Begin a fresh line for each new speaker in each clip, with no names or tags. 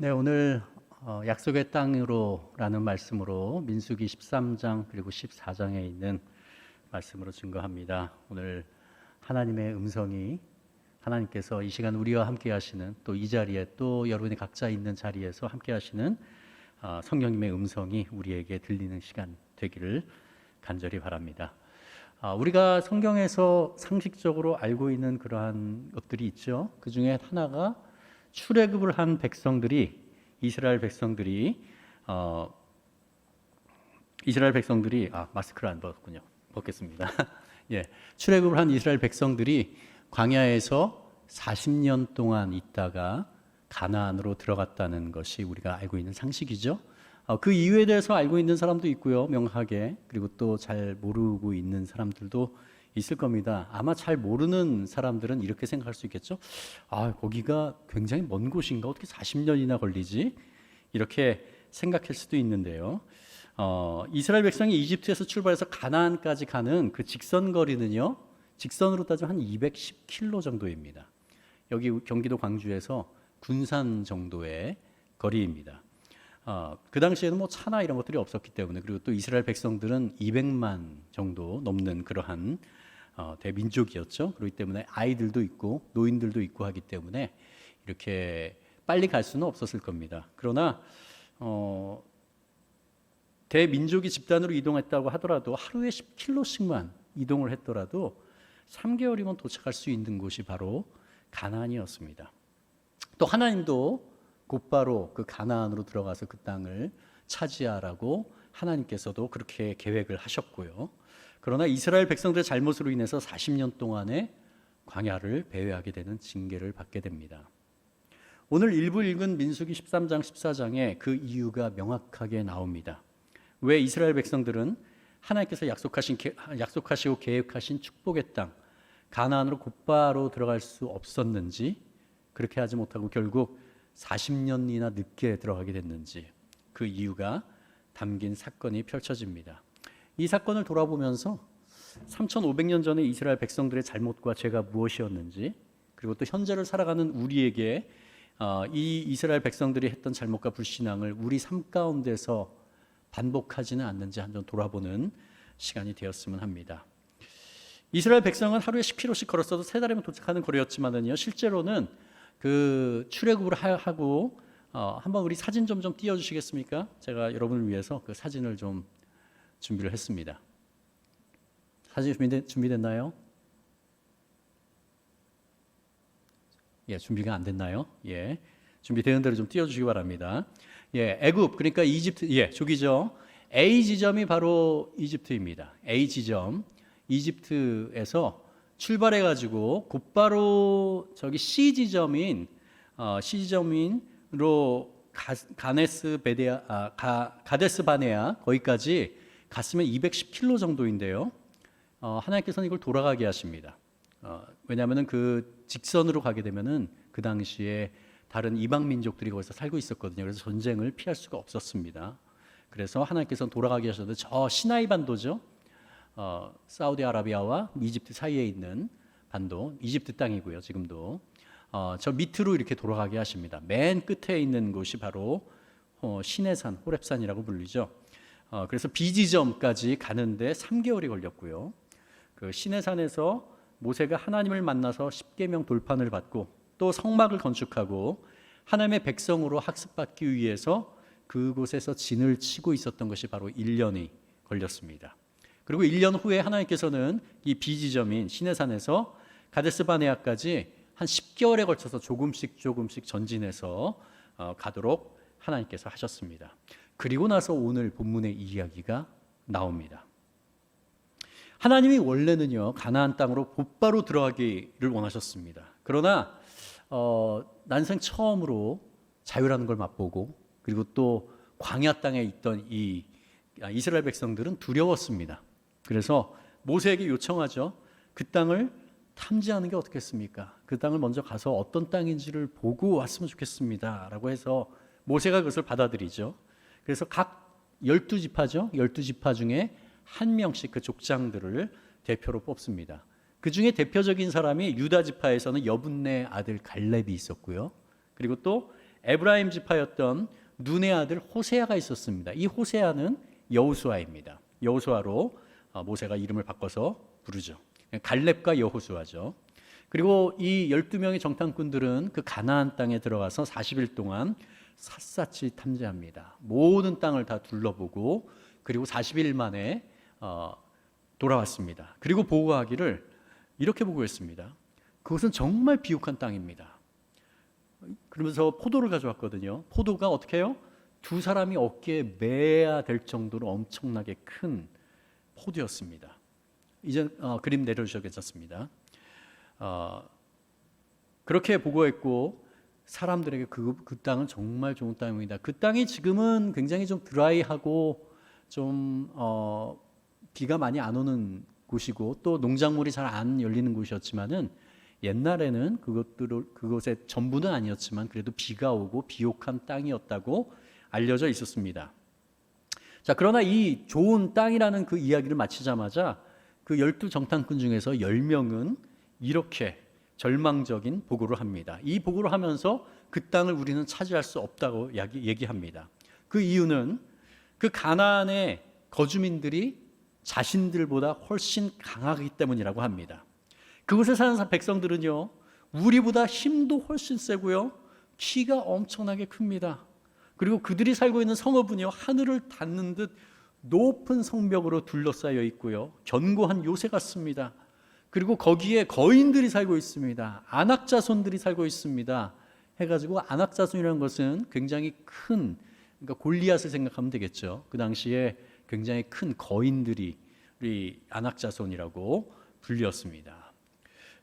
네, 오늘 약속의 땅으로라는 말씀으로 민수기 13장 그리고 14장에 있는 말씀으로 증거합니다. 오늘 하나님의 음성이 하나님께서 이 시간 우리와 함께 하시는 또 이 자리에 또 여러분이 각자 있는 자리에서 함께 하시는 성령님의 음성이 우리에게 들리는 시간 되기를 간절히 바랍니다. 우리가 성경에서 상식적으로 알고 있는 그러한 것들이 있죠. 그 중에 하나가 출애굽을 한 이스라엘 백성들이 마스크를 안 벗었군요. 벗겠습니다. 예, 출애굽을 한 이스라엘 백성들이 광야에서 40년 동안 있다가 가나안으로 들어갔다는 것이 우리가 알고 있는 상식이죠. 그 이유에 대해서 알고 있는 사람도 있고요, 명확하게. 그리고 또 잘 모르고 있는 사람들도 있을 겁니다. 아마 잘 모르는 사람들은 이렇게 생각할 수 있겠죠. 거기가 굉장히 먼 곳인가? 어떻게 40년이나 걸리지? 이렇게 생각할 수도 있는데요. 이스라엘 백성이 이집트에서 출발해서 가나안까지 가는 그 직선거리는요, 직선으로 따지면 한 210km 정도입니다. 여기 경기도 광주에서 군산 정도의 거리입니다. 그 당시에는 뭐 차나 이런 것들이 없었기 때문에, 그리고 또 이스라엘 백성들은 200만 정도 넘는 그러한 대민족이었죠. 그렇기 때문에 아이들도 있고 노인들도 있고 하기 때문에 이렇게 빨리 갈 수는 없었을 겁니다. 그러나 대민족이 집단으로 이동했다고 하더라도 하루에 10km씩만 이동을 했더라도 3개월이면 도착할 수 있는 곳이 바로 가나안이었습니다. 또 하나님도 곧바로 그 가나안으로 들어가서 그 땅을 차지하라고 하나님께서도 그렇게 계획을 하셨고요. 그러나 이스라엘 백성들의 잘못으로 인해서 40년 동안의 광야를 배회하게 되는 징계를 받게 됩니다. 오늘 일부 읽은 민수기 13장 14장에 그 이유가 명확하게 나옵니다. 왜 이스라엘 백성들은 하나님께서 약속하시고 계획하신 축복의 땅 가나안으로 곧바로 들어갈 수 없었는지, 그렇게 하지 못하고 결국 40년이나 늦게 들어가게 됐는지, 그 이유가 담긴 사건이 펼쳐집니다. 이 사건을 돌아보면서 3,500년 전에 이스라엘 백성들의 잘못과 죄가 무엇이었는지, 그리고 또 현재를 살아가는 우리에게 이 이스라엘 백성들이 했던 잘못과 불신앙을 우리 삶 가운데서 반복하지는 않는지 한번 돌아보는 시간이 되었으면 합니다. 이스라엘 백성은 하루에 10km씩 걸었어도 3달이면 도착하는 거리였지만은요, 실제로는 그 출애굽을 하고 한번 우리 사진 좀 띄워주시겠습니까? 제가 여러분을 위해서 그 사진을 좀 준비를 했습니다. 사진 준비됐나요? 예, 준비가 안 됐나요? 예, 준비되는 대로 좀 띄워주시기 바랍니다. 예, 애굽, 그러니까 이집트, 예, 저기죠. A 지점이 바로 이집트입니다. A 지점, 이집트에서 출발해가지고 곧바로 저기 C 지점으로 가데스 바네아 거기까지 갔으면 210km 정도인데요. 하나님께서는 이걸 돌아가게 하십니다. 왜냐하면 그 직선으로 가게 되면은 그 당시에 다른 이방 민족들이 거기서 살고 있었거든요. 그래서 전쟁을 피할 수가 없었습니다. 그래서 하나님께서는 돌아가게 하셨는데 저 시나이 반도죠. 사우디아라비아와 이집트 사이에 있는 반도, 이집트 땅이고요. 지금도 저 밑으로 이렇게 돌아가게 하십니다. 맨 끝에 있는 곳이 바로 시내산, 호렙산이라고 불리죠. 그래서 비지점까지 가는데 3개월이 걸렸고요. 그 시내산에서 모세가 하나님을 만나서 십계명 돌판을 받고 또 성막을 건축하고 하나님의 백성으로 학습받기 위해서 그곳에서 진을 치고 있었던 것이 바로 1년이 걸렸습니다. 그리고 1년 후에 하나님께서는 이 비지점인 시내산에서 가데스 바네아까지 한 10개월에 걸쳐서 조금씩 전진해서 가도록 하나님께서 하셨습니다. 그리고 나서 오늘 본문의 이야기가 나옵니다. 하나님이 원래는요, 가나안 땅으로 곧바로 들어가기를 원하셨습니다. 그러나 난생 처음으로 자유라는 걸 맛보고, 그리고 또 광야 땅에 있던 이 이스라엘 백성들은 두려웠습니다. 그래서 모세에게 요청하죠. 그 땅을 탐지하는 게 어떻겠습니까? 그 땅을 먼저 가서 어떤 땅인지를 보고 왔으면 좋겠습니다 라고 해서 모세가 그것을 받아들이죠. 그래서 각 12지파죠. 12지파 중에 한 명씩 그 족장들을 대표로 뽑습니다. 그 중에 대표적인 사람이 유다 지파에서는 여분네 아들 갈렙이 있었고요. 그리고 또 에브라임 지파였던 눈의 아들 호세아가 있었습니다. 이 호세아는 여호수아입니다. 여호수아로 모세가 이름을 바꿔서 부르죠. 갈렙과 여호수아죠. 그리고 이 12명의 정탐꾼들은 그 가나안 땅에 들어가서 40일 동안 샅샅이 탐지합니다. 모든 땅을 다 둘러보고 그리고 40일 만에 돌아왔습니다. 그리고 보고하기를 이렇게 보고했습니다. 그것은 정말 비옥한 땅입니다. 그러면서 포도를 가져왔거든요. 포도가 어떻게 해요? 두 사람이 어깨에 매야 될 정도로 엄청나게 큰 포도였습니다. 이제 그림 내려주셔도 괜찮습니다. 그렇게 보고했고 사람들에게 그 땅은 정말 좋은 땅입니다. 그 땅이 지금은 굉장히 좀 드라이하고 좀 비가 많이 안 오는 곳이고 또 농작물이 잘 안 열리는 곳이었지만은 옛날에는 그곳의 전부는 아니었지만 그래도 비가 오고 비옥한 땅이었다고 알려져 있었습니다. 자, 그러나 이 좋은 땅이라는 그 이야기를 마치자마자 그 12정탐꾼 중에서 10명은 이렇게 절망적인 보고를 합니다. 이 보고를 하면서 그 땅을 우리는 차지할 수 없다고 얘기합니다. 그 이유는 그 가나안의 거주민들이 자신들보다 훨씬 강하기 때문이라고 합니다. 그곳에 사는 백성들은요, 우리보다 힘도 훨씬 세고요, 키가 엄청나게 큽니다. 그리고 그들이 살고 있는 성읍은요, 하늘을 닿는 듯 높은 성벽으로 둘러싸여 있고요, 견고한 요새 같습니다. 그리고 거기에 거인들이 살고 있습니다. 안악자손들이 살고 있습니다. 해가지고 안악자손이라는 것은 굉장히 큰, 그러니까 골리앗을 생각하면 되겠죠. 그 당시에 굉장히 큰 거인들이 우리 안악자손이라고 불렸습니다.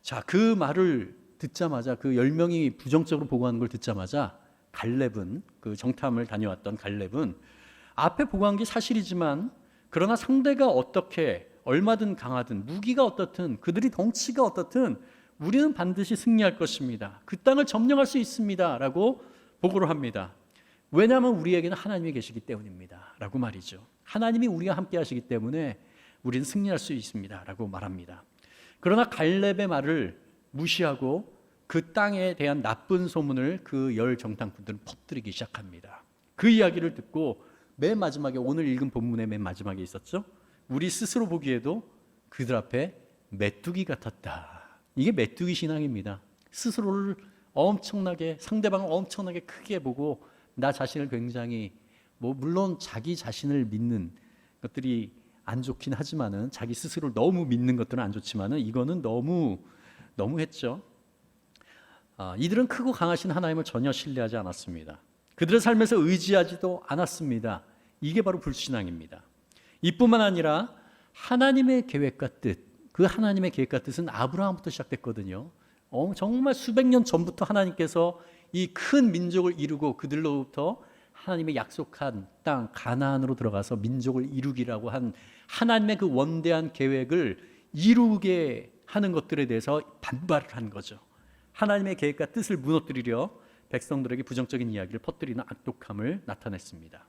자, 그 말을 듣자마자 그 10명이 부정적으로 보고하는 걸 듣자마자 갈렙은, 그 정탐을 다녀왔던 갈렙은 앞에 보고한 게 사실이지만 그러나 상대가 어떻게 얼마든 강하든 무기가 어떻든 그들이 덩치가 어떻든 우리는 반드시 승리할 것입니다. 그 땅을 점령할 수 있습니다 라고 보고를 합니다. 왜냐하면 우리에게는 하나님이 계시기 때문입니다 라고 말이죠. 하나님이 우리와 함께 하시기 때문에 우리는 승리할 수 있습니다 라고 말합니다. 그러나 갈렙의 말을 무시하고 그 땅에 대한 나쁜 소문을 그 10정탐꾼들은 퍼뜨리기 시작합니다. 그 이야기를 듣고 맨 마지막에, 오늘 읽은 본문의 맨 마지막에 있었죠. 우리 스스로 보기에도 그들 앞에 메뚜기 같았다. 이게 메뚜기 신앙입니다. 스스로를 엄청나게, 상대방을 엄청나게 크게 보고 나 자신을 굉장히, 물론 자기 자신을 믿는 것들이 안 좋긴 하지만은, 자기 스스로를 너무 믿는 것들은 안 좋지만은 이거는 너무 했죠. 이들은 크고 강하신 하나님을 전혀 신뢰하지 않았습니다. 그들의 삶에서 의지하지도 않았습니다. 이게 바로 불신앙입니다. 이뿐만 아니라 하나님의 계획과 뜻, 그 하나님의 계획과 뜻은 아브라함부터 시작됐거든요. 정말 수백 년 전부터 하나님께서 이 큰 민족을 이루고 그들로부터 하나님의 약속한 땅 가나안으로 들어가서 민족을 이루기라고 한 하나님의 그 원대한 계획을 이루게 하는 것들에 대해서 반발을 한 거죠. 하나님의 계획과 뜻을 무너뜨리려 백성들에게 부정적인 이야기를 퍼뜨리는 악독함을 나타냈습니다.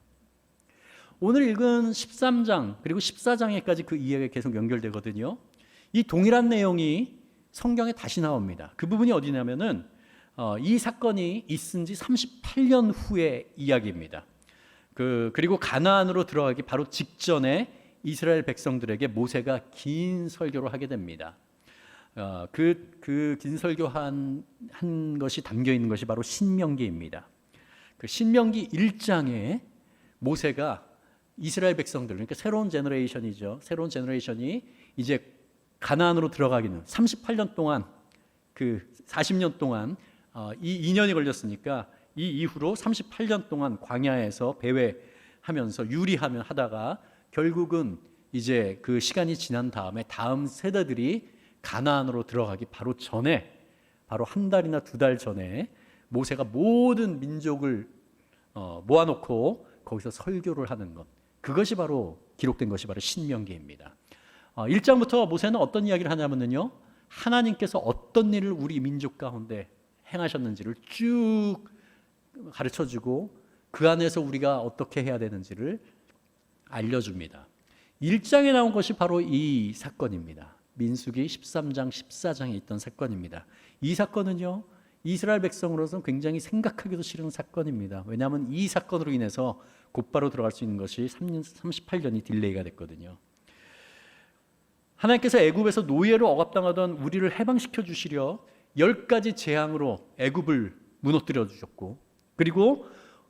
오늘 읽은 13장 그리고 14장에까지 그 이야기가 계속 연결되거든요. 이 동일한 내용이 성경에 다시 나옵니다. 그 부분이 어디냐면은 이 사건이 있은 지 38년 후의 이야기입니다. 그리고 가나안으로 들어가기 바로 직전에 이스라엘 백성들에게 모세가 긴 설교를 하게 됩니다. 그 긴 설교한 것이 담겨 있는 것이 바로 신명기입니다. 그 신명기 1장에 모세가 이스라엘 백성들, 그러니까 새로운 제너레이션이죠. 새로운 제너레이션이 이제 가나안으로 들어가기는 38년 동안, 그 40년 동안 이 2년이 걸렸으니까 이 이후로 38년 동안 광야에서 배회하면서 유리하면 하다가 결국은 이제 그 시간이 지난 다음에 다음 세대들이 가나안으로 들어가기 바로 전에, 바로 한 달이나 두 달 전에 모세가 모든 민족을 모아놓고 거기서 설교를 하는 것, 그것이 바로 기록된 것이 바로 신명기입니다. 1장부터 모세는 어떤 이야기를 하냐면요, 하나님께서 어떤 일을 우리 민족 가운데 행하셨는지를 쭉 가르쳐주고 그 안에서 우리가 어떻게 해야 되는지를 알려줍니다. 1장에 나온 것이 바로 이 사건입니다. 민수기 13장 14장에 있던 사건입니다. 이 사건은요, 이스라엘 백성으로서는 굉장히 생각하기도 싫은 사건입니다. 왜냐하면 이 사건으로 인해서 곧바로 들어갈 수 있는 것이 38년이 딜레이가 됐거든요. 하나님께서 애굽에서 노예로 억압당하던 우리를 해방시켜 주시려 10가지 재앙으로 애굽을 무너뜨려 주셨고, 그리고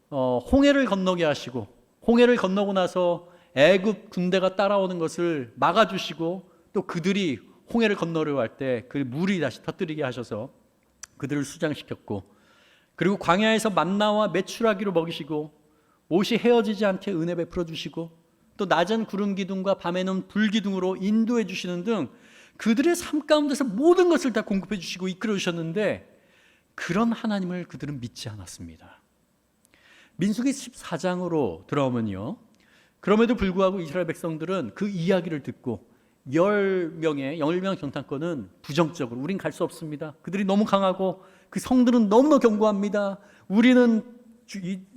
홍해를 건너게 하시고, 홍해를 건너고 나서 애굽 군대가 따라오는 것을 막아주시고, 또 그들이 홍해를 건너려고 할 때 그 물이 다시 터뜨리게 하셔서 그들을 수장시켰고, 그리고 광야에서 만나와 메추라기로 먹이시고, 옷이 헤어지지 않게 은혜 베풀어 주시고, 또 낮은 구름 기둥과 밤에는 불 기둥으로 인도해 주시는 등 그들의 삶 가운데서 모든 것을 다 공급해 주시고 이끌어 주셨는데, 그런 하나님을 그들은 믿지 않았습니다. 민수기 14장으로 들어오면요, 그럼에도 불구하고 이스라엘 백성들은 그 이야기를 듣고 10명 정탐꾼은 부정적으로 우린 갈 수 없습니다. 그들이 너무 강하고 그 성들은 너무나 견고합니다. 우리는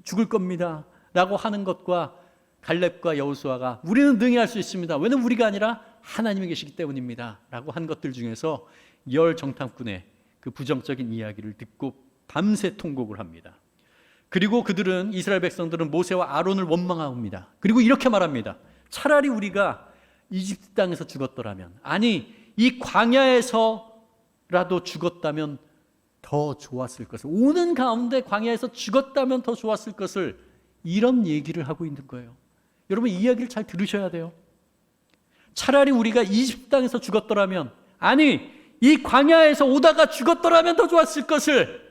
죽을 겁니다. 라고 하는 것과 갈렙과 여호수아가 우리는 능히 할 수 있습니다. 왜냐하면 우리가 아니라 하나님이 계시기 때문입니다. 라고 한 것들 중에서 10 정탐꾼의 그 부정적인 이야기를 듣고 밤새 통곡을 합니다. 그리고 그들은, 이스라엘 백성들은 모세와 아론을 원망합니다. 그리고 이렇게 말합니다. 차라리 우리가 이집트 땅에서 죽었더라면, 아니 이 광야에서라도 죽었다면 더 좋았을 것을, 오는 가운데 광야에서 죽었다면 더 좋았을 것을, 이런 얘기를 하고 있는 거예요. 여러분, 이 이야기를 잘 들으셔야 돼요. 차라리 우리가 이집트 땅에서 죽었더라면, 아니 이 광야에서 오다가 죽었더라면 더 좋았을 것을,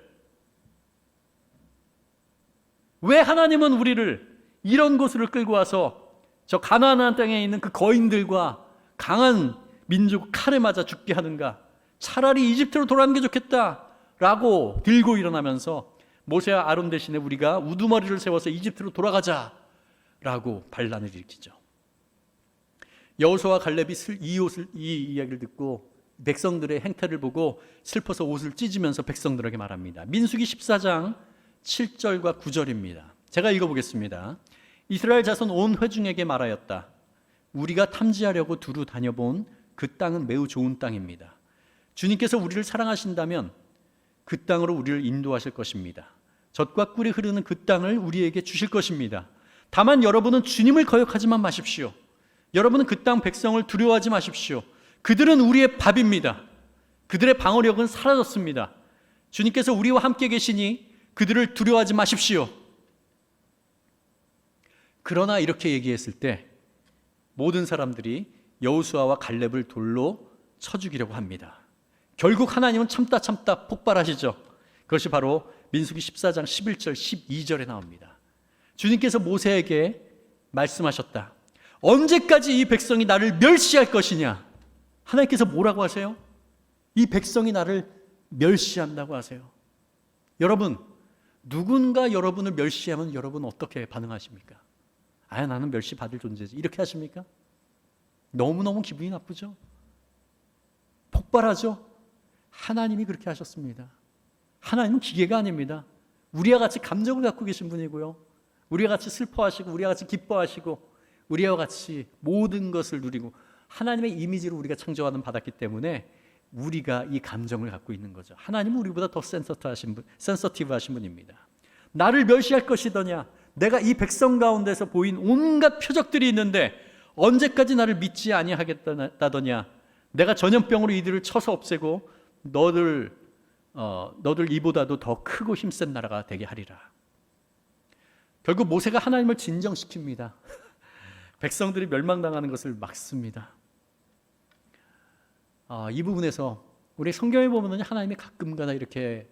왜 하나님은 우리를 이런 곳으로 끌고 와서 저 가나안 땅에 있는 그 거인들과 강한 민족 칼에 맞아 죽게 하는가? 차라리 이집트로 돌아가는 게 좋겠다라고 들고 일어나면서 모세와 아론 대신에 우리가 우두머리를 세워서 이집트로 돌아가자라고 반란을 일으키죠. 여호수아와 갈렙이 이 이야기를 듣고 백성들의 행태를 보고 슬퍼서 옷을 찢으면서 백성들에게 말합니다. 민수기 14장 7절과 9절입니다. 제가 읽어보겠습니다. 이스라엘 자손 온 회중에게 말하였다. 우리가 탐지하려고 두루 다녀본 그 땅은 매우 좋은 땅입니다. 주님께서 우리를 사랑하신다면 그 땅으로 우리를 인도하실 것입니다. 젖과 꿀이 흐르는 그 땅을 우리에게 주실 것입니다. 다만 여러분은 주님을 거역하지만 마십시오. 여러분은 그 땅 백성을 두려워하지 마십시오. 그들은 우리의 밥입니다. 그들의 방어력은 사라졌습니다. 주님께서 우리와 함께 계시니 그들을 두려워하지 마십시오. 그러나 이렇게 얘기했을 때 모든 사람들이 여호수아와 갈렙을 돌로 쳐 죽이려고 합니다. 결국 하나님은 참다 폭발하시죠. 그것이 바로 민수기 14장 11절 12절에 나옵니다. 주님께서 모세에게 말씀하셨다. 언제까지 이 백성이 나를 멸시할 것이냐? 하나님께서 뭐라고 하세요? 이 백성이 나를 멸시한다고 하세요. 여러분, 누군가 여러분을 멸시하면 여러분 어떻게 반응하십니까? 아, 나는 멸시받을 존재지, 이렇게 하십니까? 너무너무 기분이 나쁘죠? 폭발하죠? 하나님이 그렇게 하셨습니다. 하나님은 기계가 아닙니다. 우리와 같이 감정을 갖고 계신 분이고요, 우리와 같이 슬퍼하시고 우리와 같이 기뻐하시고 우리와 같이 모든 것을 누리고 하나님의 이미지로 우리가 창조하는 받았기 때문에 우리가 이 감정을 갖고 있는 거죠. 하나님은 우리보다 더 센서티브하신 분입니다. 나를 멸시할 것이더냐? 내가 이 백성 가운데서 보인 온갖 표적들이 있는데 언제까지 나를 믿지 아니하겠다더냐? 내가 전염병으로 이들을 쳐서 없애고 너들 이보다도 더 크고 힘센 나라가 되게 하리라. 결국 모세가 하나님을 진정시킵니다. 백성들이 멸망당하는 것을 막습니다. 이 부분에서 우리 성경에 보면 하나님이 가끔가다 이렇게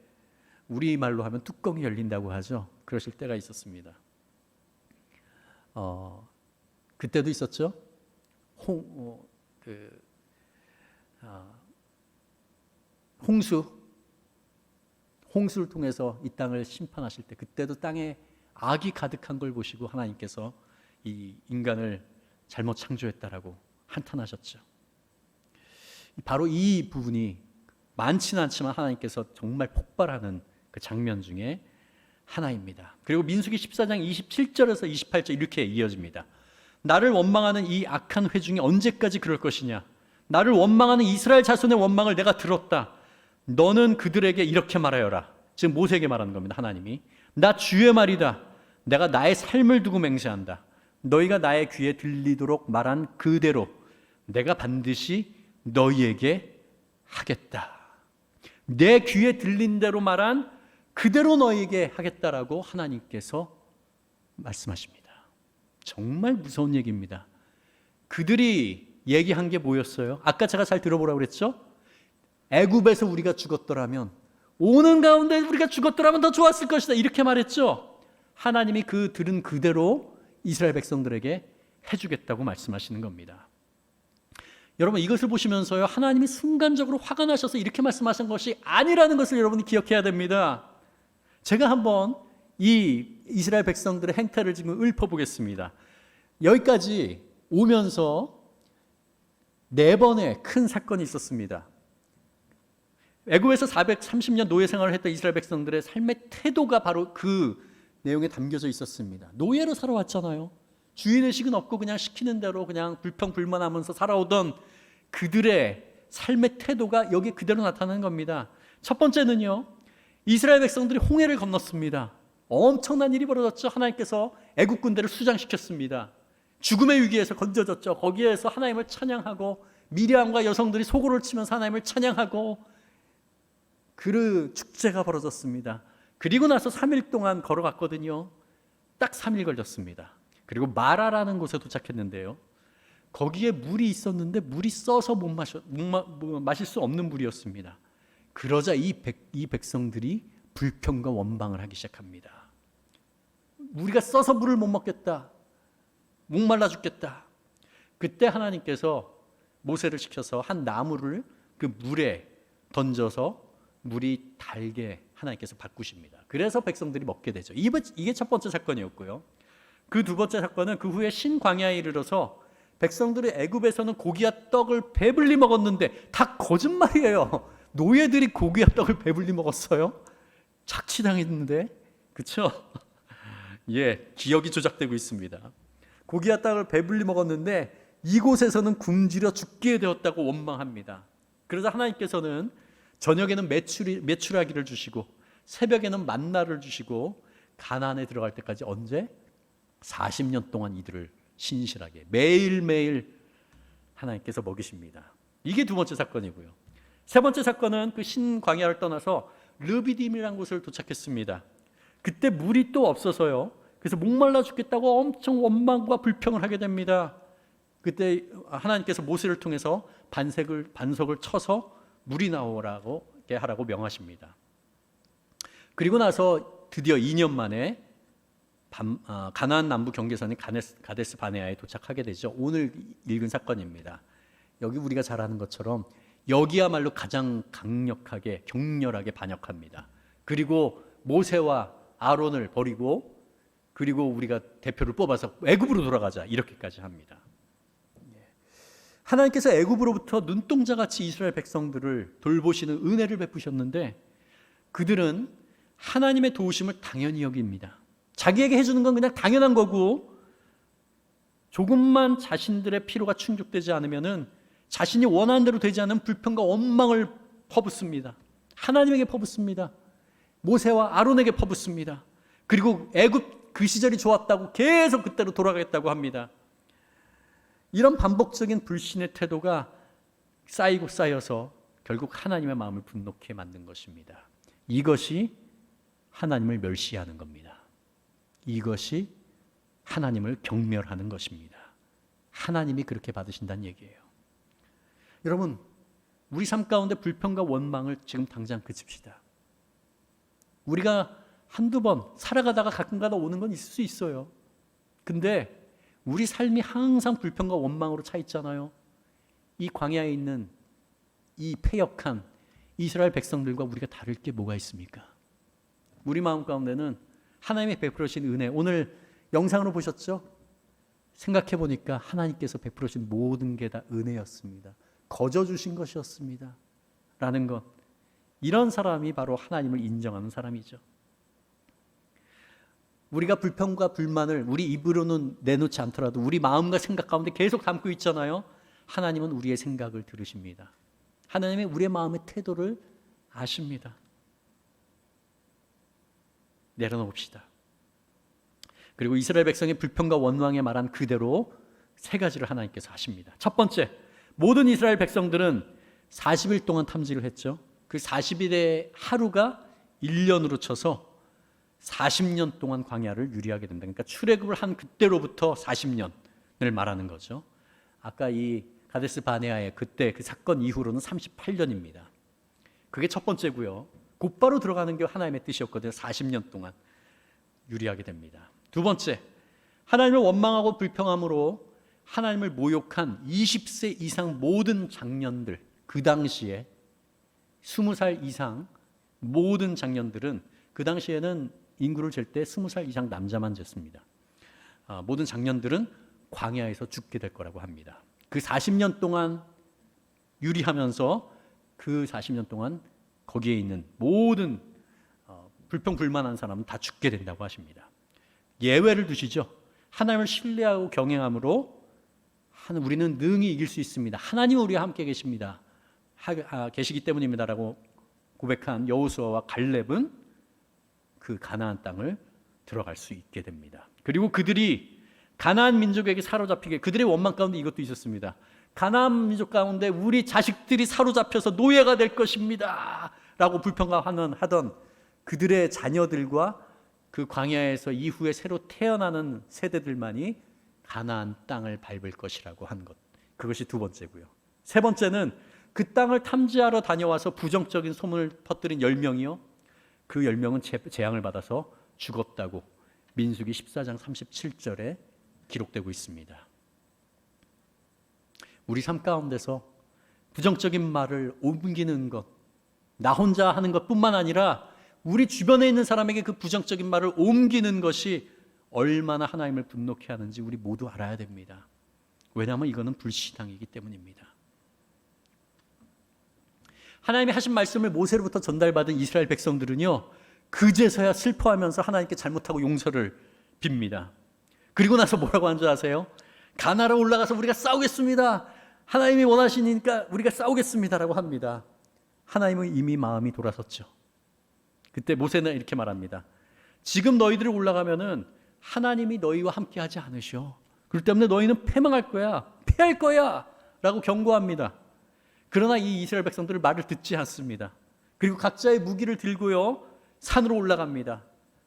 우리말로 하면 뚜껑이 열린다고 하죠. 그러실 때가 있었습니다. 그때도 있었죠. 홍수를 통해서 이 땅을 심판하실 때, 그때도 땅에 악이 가득한 걸 보시고 하나님께서 이 인간을 잘못 창조했다라고 한탄하셨죠. 바로 이 부분이 많지는 않지만 하나님께서 정말 폭발하는 그 장면 중에 하나입니다. 그리고 민수기 14장 27절에서 28절 이렇게 이어집니다. 나를 원망하는 이 악한 회중이 언제까지 그럴 것이냐? 나를 원망하는 이스라엘 자손의 원망을 내가 들었다. 너는 그들에게 이렇게 말하여라. 지금 모세에게 말하는 겁니다. 하나님이 나 주의 말이다. 내가 나의 삶을 두고 맹세한다. 너희가 나의 귀에 들리도록 말한 그대로 내가 반드시 너희에게 하겠다. 내 귀에 들린 대로 말한 그대로 너희에게 하겠다라고 하나님께서 말씀하십니다. 정말 무서운 얘기입니다. 그들이 얘기한 게 뭐였어요? 아까 제가 잘 들어보라고 그랬죠? 애굽에서 우리가 죽었더라면, 오는 가운데 우리가 죽었더라면 더 좋았을 것이다, 이렇게 말했죠. 하나님이 그 들은 그대로 이스라엘 백성들에게 해주겠다고 말씀하시는 겁니다. 여러분, 이것을 보시면서요, 하나님이 순간적으로 화가 나셔서 이렇게 말씀하신 것이 아니라는 것을 여러분이 기억해야 됩니다. 제가 한번 이 이스라엘 백성들의 행태를 지금 읊어보겠습니다. 여기까지 오면서 4번의 큰 사건이 있었습니다. 애굽에서 430년 노예 생활을 했던 이스라엘 백성들의 삶의 태도가 바로 그 내용에 담겨져 있었습니다. 노예로 살아왔잖아요. 주인의식은 없고 그냥 시키는 대로 그냥 불평불만하면서 살아오던 그들의 삶의 태도가 여기 그대로 나타나는 겁니다. 첫 번째는요, 이스라엘 백성들이 홍해를 건넜습니다. 엄청난 일이 벌어졌죠. 하나님께서 애국 군대를 수장시켰습니다. 죽음의 위기에서 건져졌죠. 거기에서 하나님을 찬양하고 미리암과 여성들이 소고를 치면서 하나님을 찬양하고 그 축제가 벌어졌습니다. 그리고 나서 3일 동안 걸어갔거든요. 딱 3일 걸렸습니다. 그리고 마라라는 곳에 도착했는데요, 거기에 물이 있었는데 물이 써서 못 마실 수 없는 물이었습니다. 그러자 이 백성들이 불평과 원망을 하기 시작합니다. 우리가 써서 물을 못 먹겠다, 목말라 죽겠다. 그때 하나님께서 모세를 시켜서 한 나무를 그 물에 던져서 물이 달게 하나님께서 바꾸십니다. 그래서 백성들이 먹게 되죠. 이게 첫 번째 사건이었고요. 그 두 번째 사건은 그 후에 신광야에 이르러서 백성들이 애굽에서는 고기와 떡을 배불리 먹었는데 다 거짓말이에요. 노예들이 고기와 떡을 배불리 먹었어요? 착취당했는데, 그렇죠? 예, 기억이 조작되고 있습니다. 고기와 떡을 배불리 먹었는데 이곳에서는 굶주려 죽게 되었다고 원망합니다. 그래서 하나님께서는 저녁에는 메추라기를 주시고 새벽에는 만나를 주시고 가나안에 들어갈 때까지 언제? 40년 동안 이들을 신실하게 매일매일 하나님께서 먹이십니다. 이게 두 번째 사건이고요. 세 번째 사건은 그 신광야를 떠나서 르비딤이라는 곳을 도착했습니다. 그때 물이 또 없어서요, 그래서 목말라 죽겠다고 엄청 원망과 불평을 하게 됩니다. 그때 하나님께서 모세를 통해서 반석을 쳐서 물이 나오라고 하라고 명하십니다. 그리고 나서 드디어 2년 만에 가나안 남부 경계선인 가데스 바네아에 도착하게 되죠. 오늘 읽은 사건입니다. 여기 우리가 잘 아는 것처럼 여기야말로 가장 강력하게 격렬하게 반역합니다. 그리고 모세와 아론을 버리고, 그리고 우리가 대표를 뽑아서 애굽으로 돌아가자, 이렇게까지 합니다. 하나님께서 애굽으로부터 눈동자같이 이스라엘 백성들을 돌보시는 은혜를 베푸셨는데 그들은 하나님의 도우심을 당연히 여깁니다. 자기에게 해주는 건 그냥 당연한 거고, 조금만 자신들의 필요가 충족되지 않으면은 자신이 원하는 대로 되지 않은 불평과 원망을 퍼붓습니다. 하나님에게 퍼붓습니다. 모세와 아론에게 퍼붓습니다. 그리고 애굽 그 시절이 좋았다고 계속 그때로 돌아가겠다고 합니다. 이런 반복적인 불신의 태도가 쌓이고 쌓여서 결국 하나님의 마음을 분노케 만든 것입니다. 이것이 하나님을 멸시하는 겁니다. 이것이 하나님을 경멸하는 것입니다. 하나님이 그렇게 받으신다는 얘기예요. 여러분, 우리 삶 가운데 불평과 원망을 지금 당장 그칩시다. 우리가 한두 번 살아가다가 가끔가다 오는 건 있을 수 있어요. 근데 우리 삶이 항상 불평과 원망으로 차 있잖아요. 이 광야에 있는 이 패역한 이스라엘 백성들과 우리가 다를 게 뭐가 있습니까? 우리 마음 가운데는 하나님의 베풀으신 은혜, 오늘 영상으로 보셨죠? 생각해 보니까 하나님께서 베풀으신 모든 게 다 은혜였습니다. 거저 주신 것이었습니다. 라는 것. 이런 사람이 바로 하나님을 인정하는 사람이죠. 우리가 불평과 불만을 우리 입으로는 내놓지 않더라도 우리 마음과 생각 가운데 계속 담고 있잖아요. 하나님은 우리의 생각을 들으십니다. 하나님은 우리의 마음의 태도를 아십니다. 내려놓읍시다. 그리고 이스라엘 백성의 불평과 원망에 말한 그대로 세 가지를 하나님께서 하십니다. 첫 번째, 모든 이스라엘 백성들은 40일 동안 탐지를 했죠. 그 40일의 하루가 1년으로 쳐서 40년 동안 광야를 유리하게 된다. 그러니까 출애굽을 한 그때로부터 40년을 말하는 거죠. 아까 이 가데스 바네아의 그때 그 사건 이후로는 38년입니다. 그게 첫 번째고요. 곧바로 들어가는 게 하나님의 뜻이었거든요. 40년 동안 유리하게 됩니다. 두 번째, 하나님을 원망하고 불평함으로 하나님을 모욕한 20세 이상 모든 장년들, 그 당시에 20살 이상 모든 장년들은, 그 당시에는 인구를 잴 때 20살 이상 남자만 쟀습니다. 모든 장년들은 광야에서 죽게 될 거라고 합니다. 그 40년 동안 유리하면서 그 40년 동안 거기에 있는 모든 불평불만한 사람은 다 죽게 된다고 하십니다. 예외를 두시죠. 하나님을 신뢰하고 경외함으로 우리는 능히 이길 수 있습니다. 하나님은 우리와 함께 계십니다. 계시기 때문입니다라고 고백한 여호수아와 갈렙은 그 가나안 땅을 들어갈 수 있게 됩니다. 그리고 그들이 가나안 민족에게 사로잡히게, 그들의 원망 가운데 이것도 있었습니다. 가나안 민족 가운데 우리 자식들이 사로잡혀서 노예가 될 것입니다 라고 불평하던 그들의 자녀들과 그 광야에서 이후에 새로 태어나는 세대들만이 가나안 땅을 밟을 것이라고 한 것, 그것이 두 번째고요. 세 번째는 그 땅을 탐지하러 다녀와서 부정적인 소문을 퍼뜨린 10명이요, 그 10명은 재앙을 받아서 죽었다고 민수기 14장 37절에 기록되고 있습니다. 우리 삶 가운데서 부정적인 말을 옮기는 것, 나 혼자 하는 것뿐만 아니라 우리 주변에 있는 사람에게 그 부정적인 말을 옮기는 것이 얼마나 하나님을 분노케 하는지 우리 모두 알아야 됩니다. 왜냐하면 이거는 불신앙이기 때문입니다. 하나님이 하신 말씀을 모세로부터 전달받은 이스라엘 백성들은요, 그제서야 슬퍼하면서 하나님께 잘못하고 용서를 빕니다. 그리고 나서 뭐라고 하는 줄 아세요? 가나안으로 올라가서 우리가 싸우겠습니다. 하나님이 원하시니까 우리가 싸우겠습니다라고 합니다. 하나님은 이미 마음이 돌아섰죠. 그때 모세는 이렇게 말합니다. 지금 너희들이 올라가면은 하나님이 너희와 함께 하지 않으셔. 그렇기 때문에 너희는 패망할 거야, 패할 거야 라고 경고합니다. 그러나 이 이스라엘 백성들은 말을 듣지 않습니다. 그리고 각자의 무기를 들고요, 산으로 올라갑니다.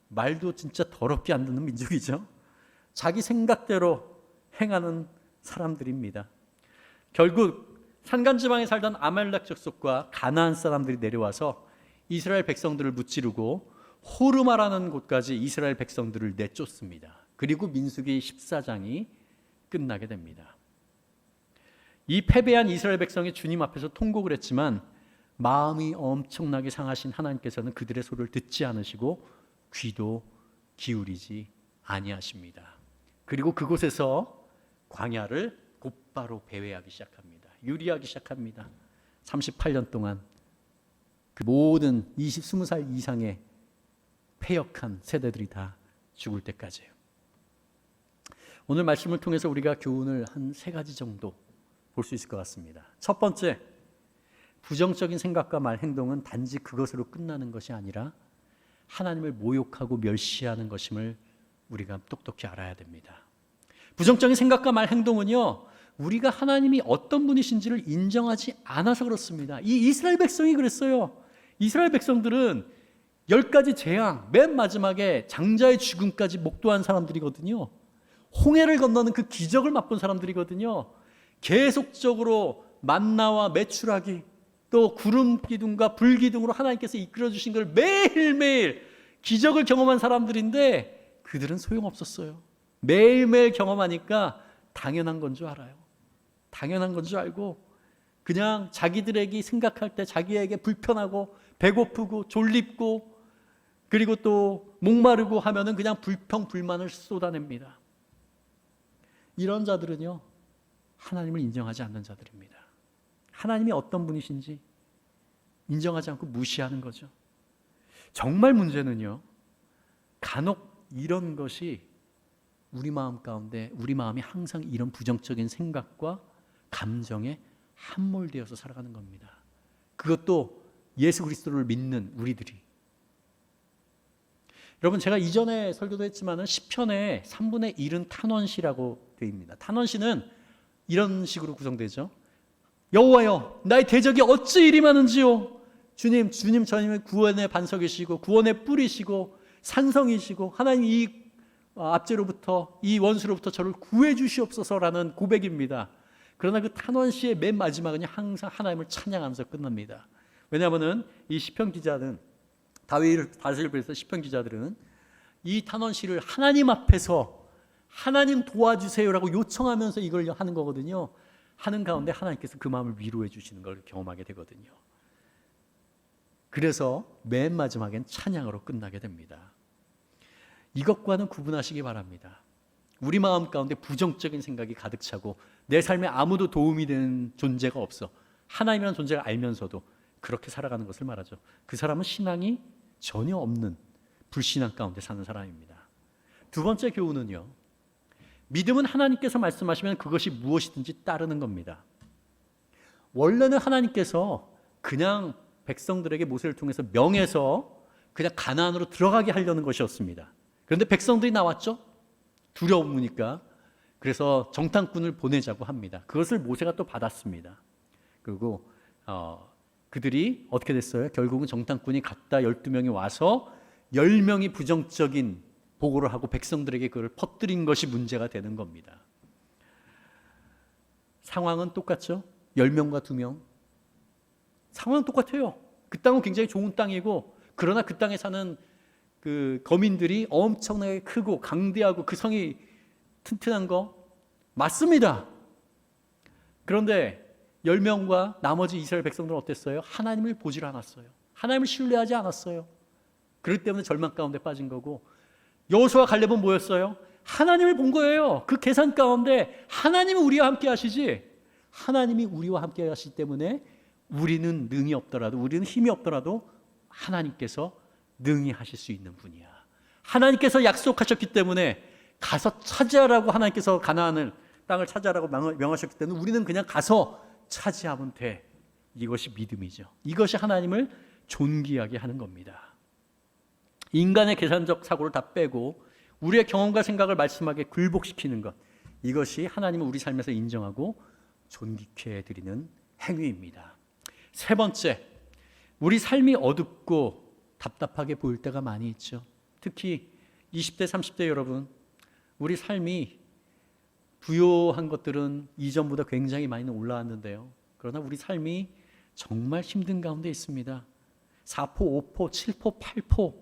말도 진짜 더럽게 안 듣는 민족이죠. 자기 생각대로 행하는 사람들입니다. 결국 산간지방에 살던 아말렉 족속과 가나안 사람들이 내려와서 이스라엘 백성들을 무찌르고 호르마라는 곳까지 이스라엘 백성들을 내쫓습니다. 그리고 민수기 14장이 끝나게 됩니다. 이 패배한 이스라엘 백성이 주님 앞에서 통곡을 했지만 마음이 엄청나게 상하신 하나님께서는 그들의 소리를 듣지 않으시고 귀도 기울이지 아니하십니다. 그리고 그곳에서 광야를 곧바로 배회하기 시작합니다. 유리하기 시작합니다. 38년 동안 그 모든 20살 이상의 패역한 세대들이 다 죽을 때까지예요. 오늘 말씀을 통해서 우리가 교훈을 한 3가지 정도 볼 수 있을 것 같습니다. 첫 번째, 부정적인 생각과 말, 행동은 단지 그것으로 끝나는 것이 아니라 하나님을 모욕하고 멸시하는 것임을 우리가 똑똑히 알아야 됩니다. 부정적인 생각과 말, 행동은요, 우리가 하나님이 어떤 분이신지를 인정하지 않아서 그렇습니다. 이 이스라엘 백성이 그랬어요. 이스라엘 백성들은 10가지 재앙, 맨 마지막에 장자의 죽음까지 목도한 사람들이거든요. 홍해를 건너는 그 기적을 맛본 사람들이거든요. 계속적으로 만나와 메추라기, 또 구름 기둥과 불 기둥으로 하나님께서 이끌어 주신 걸 매일매일 기적을 경험한 사람들인데 그들은 소용없었어요. 매일매일 경험하니까 당연한 건 줄 알아요. 당연한 건 줄 알고 그냥 자기들에게 생각할 때 자기에게 불편하고 배고프고 졸립고 그리고 또 목마르고 하면은 그냥 불평불만을 쏟아냅니다. 이런 자들은요, 하나님을 인정하지 않는 자들입니다. 하나님이 어떤 분이신지 인정하지 않고 무시하는 거죠. 정말 문제는요, 간혹 이런 것이 우리 마음 가운데, 우리 마음이 항상 이런 부정적인 생각과 감정에 함몰되어서 살아가는 겁니다. 그것도 예수 그리스도를 믿는 우리들이. 여러분 제가 이전에 설교도 했지만은 시편의 3분의 1은 탄원시라고 되어 있습니다. 탄원시는 이런 식으로 구성되죠. 여호와여 나의 대적이 어찌 이리 많은지요. 주님 저님의 구원의 반석이시고 구원의 뿌리시고 산성이시고 하나님 이 압제로부터 이 원수로부터 저를 구해 주시옵소서라는 고백입니다. 그러나 그 탄원시의 맨 마지막은 항상 하나님을 찬양하면서 끝납니다. 왜냐하면 이 시편 기자는 다윗을 비롯해서 시편 기자들은 이 탄원시를 하나님 앞에서 하나님 도와주세요라고 요청하면서 이걸 하는 거거든요. 하는 가운데 하나님께서 그 마음을 위로해 주시는 걸 경험하게 되거든요. 그래서 맨 마지막엔 찬양으로 끝나게 됩니다. 이것과는 구분하시기 바랍니다. 우리 마음 가운데 부정적인 생각이 가득 차고 내 삶에 아무도 도움이 되는 존재가 없어. 하나님이라는 존재를 알면서도 그렇게 살아가는 것을 말하죠. 그 사람은 신앙이 전혀 없는 불신앙 가운데 사는 사람입니다. 두 번째 교훈은요. 믿음은 하나님께서 말씀하시면 그것이 무엇이든지 따르는 겁니다. 원래는 하나님께서 그냥 백성들에게 모세를 통해서 명해서 그냥 가나안으로 들어가게 하려는 것이었습니다. 그런데 백성들이 나왔죠. 두려우니까. 그래서 정탐꾼을 보내자고 합니다. 그것을 모세가 또 받았습니다. 그리고 그들이 어떻게 됐어요? 결국은 정탐꾼이 갔다 12명이 와서 10명이 부정적인 보고를 하고 백성들에게 그걸 퍼뜨린 것이 문제가 되는 겁니다. 상황은 똑같죠? 10명과 2명. 상황은 똑같아요. 그 땅은 굉장히 좋은 땅이고 그러나 그 땅에 사는 그 거민들이 엄청나게 크고 강대하고 그 성이 튼튼한 거 맞습니다. 그런데 10명과 나머지 이스라엘 백성들은 어땠어요? 하나님을 보질 않았어요. 하나님을 신뢰하지 않았어요. 그렇기 때문에 절망 가운데 빠진 거고 여호수아 갈렙은 뭐였어요? 하나님을 본 거예요. 그 계산 가운데 하나님이 우리와 함께 하시지 하나님이 우리와 함께 하시기 때문에 우리는 능이 없더라도 우리는 힘이 없더라도 하나님께서 능히 하실 수 있는 분이야. 하나님께서 약속하셨기 때문에 가서 차지하라고 하나님께서 가나안을 땅을 차지하라고 명하셨기 때문에 우리는 그냥 가서 차지하면 돼. 이것이 믿음이죠. 이것이 하나님을 존귀하게 하는 겁니다. 인간의 계산적 사고를 다 빼고 우리의 경험과 생각을 말씀하게 굴복시키는 것, 이것이 하나님을 우리 삶에서 인정하고 존귀케 해드리는 행위입니다. 세 번째, 우리 삶이 어둡고 답답하게 보일 때가 많이 있죠. 특히 20대, 30대 여러분, 우리 삶이 부요한 것들은 이전보다 굉장히 많이 올라왔는데요. 그러나 우리 삶이 정말 힘든 가운데 있습니다. 4포, 5포, 7포, 8포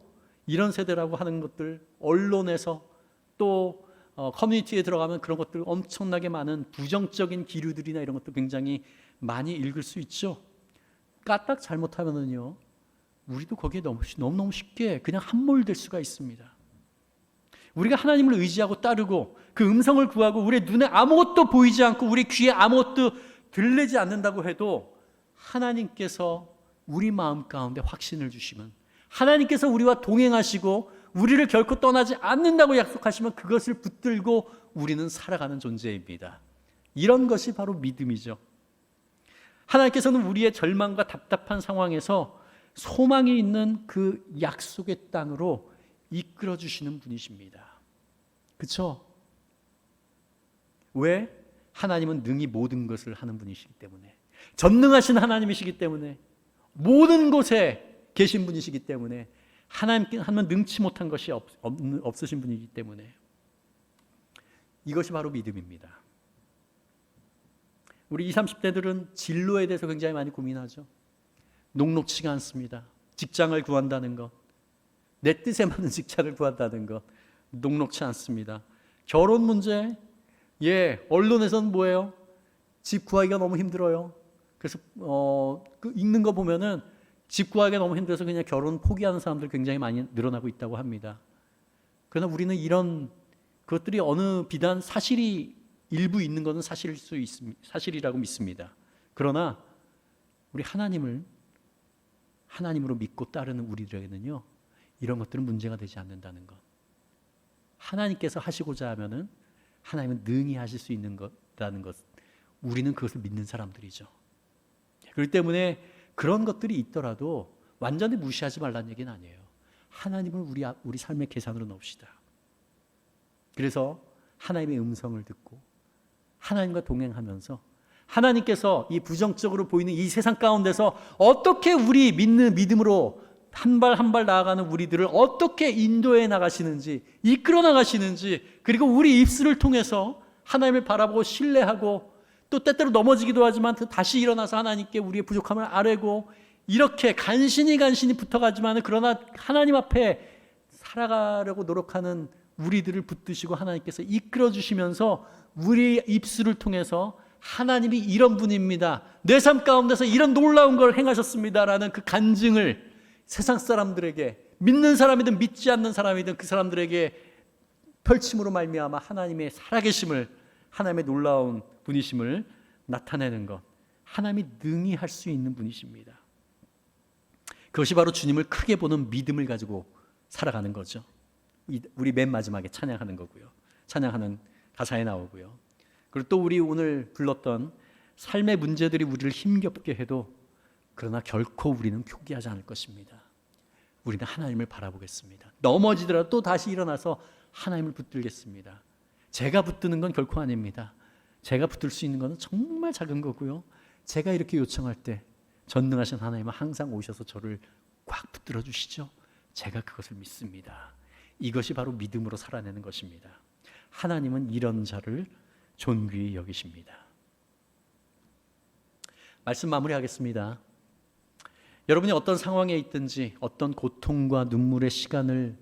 이런 세대라고 하는 것들, 언론에서 또 커뮤니티에 들어가면 그런 것들 엄청나게 많은 부정적인 기류들이나 이런 것도 굉장히 많이 읽을 수 있죠. 까딱 잘못하면은요, 우리도 거기에 너무너무 쉽게 그냥 함몰될 수가 있습니다. 우리가 하나님을 의지하고 따르고 그 음성을 구하고 우리 눈에 아무것도 보이지 않고 우리 귀에 아무것도 들리지 않는다고 해도 하나님께서 우리 마음 가운데 확신을 주시면, 하나님께서 우리와 동행하시고 우리를 결코 떠나지 않는다고 약속하시면 그것을 붙들고 우리는 살아가는 존재입니다. 이런 것이 바로 믿음이죠. 하나님께서는 우리의 절망과 답답한 상황에서 소망이 있는 그 약속의 땅으로 이끌어 주시는 분이십니다. 그렇죠? 왜? 하나님은 능히 모든 것을 하는 분이시기 때문에, 전능하신 하나님이시기 때문에, 모든 곳에 계신 분이시기 때문에, 하나님께 하면 능치 못한 것이 없으신 분이기 때문에, 이것이 바로 믿음입니다. 우리 20, 30대들은 진로에 대해서 굉장히 많이 고민하죠. 녹록치가 않습니다. 직장을 구한다는 것, 내 뜻에 맞는 직장을 구한다는 것, 녹록치 않습니다. 결혼 문제, 언론에서는 뭐예요? 집 구하기가 너무 힘들어요. 그래서 읽는 거 보면은 집 구하기가 너무 힘들어서 그냥 결혼 포기하는 사람들 굉장히 많이 늘어나고 있다고 합니다. 그러나 우리는 이런 그것들이 어느 비단 사실이 일부 있는 것은 사실이라고 믿습니다. 그러나 우리 하나님으로 믿고 따르는 우리들에게는요, 이런 것들은 문제가 되지 않는다는 것. 하나님께서 하시고자 하면은 하나님은 능히 하실 수 있는 것이라는 것. 우리는 그것을 믿는 사람들이죠. 그렇기 때문에 그런 것들이 있더라도 완전히 무시하지 말라는 얘기는 아니에요. 하나님을 우리 삶의 계산으로 넣읍시다. 그래서 하나님의 음성을 듣고 하나님과 동행하면서 하나님께서 이 부정적으로 보이는 이 세상 가운데서 어떻게 우리 믿는 믿음으로 한 발 한 발 나아가는 우리들을 어떻게 인도해 나가시는지, 이끌어 나가시는지, 그리고 우리 입술을 통해서 하나님을 바라보고 신뢰하고 또 때때로 넘어지기도 하지만 다시 일어나서 하나님께 우리의 부족함을 아뢰고 이렇게 간신히 붙어가지만 그러나 하나님 앞에 살아가려고 노력하는 우리들을 붙드시고 하나님께서 이끌어 주시면서 우리의 입술을 통해서 하나님이 이런 분입니다, 내 삶 가운데서 이런 놀라운 걸 행하셨습니다라는 그 간증을 세상 사람들에게, 믿는 사람이든 믿지 않는 사람이든 그 사람들에게 펼침으로 말미암아 하나님의 살아계심을, 하나님의 놀라운 분이심을 나타내는 것, 하나님이 능히 할 수 있는 분이십니다. 그것이 바로 주님을 크게 보는 믿음을 가지고 살아가는 거죠. 우리 맨 마지막에 찬양하는 거고요. 찬양하는 가사에 나오고요. 그리고 또 우리 오늘 불렀던 삶의 문제들이 우리를 힘겹게 해도 그러나 결코 우리는 포기하지 않을 것입니다. 우리는 하나님을 바라보겠습니다. 넘어지더라도 또 다시 일어나서 하나님을 붙들겠습니다. 제가 붙드는 건 결코 아닙니다. 제가 붙들 수 있는 것은 정말 작은 거고요. 제가 이렇게 요청할 때 전능하신 하나님은 항상 오셔서 저를 꽉 붙들어 주시죠. 제가 그것을 믿습니다. 이것이 바로 믿음으로 살아내는 것입니다. 하나님은 이런 자를 존귀히 여기십니다. 말씀 마무리하겠습니다. 여러분이 어떤 상황에 있든지 어떤 고통과 눈물의 시간을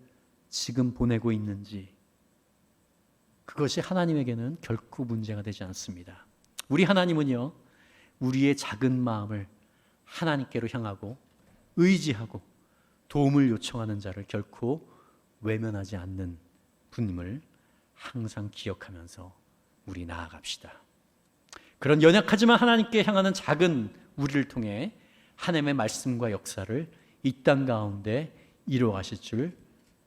지금 보내고 있는지 그것이 하나님에게는 결코 문제가 되지 않습니다. 우리 하나님은요, 우리의 작은 마음을 하나님께로 향하고 의지하고 도움을 요청하는 자를 결코 외면하지 않는 분임을 항상 기억하면서 우리 나아갑시다. 그런 연약하지만 하나님께 향하는 작은 우리를 통해 하나님의 말씀과 역사를 이 땅 가운데 이루어 가실 줄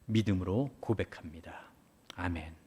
믿음으로 고백합니다. 아멘.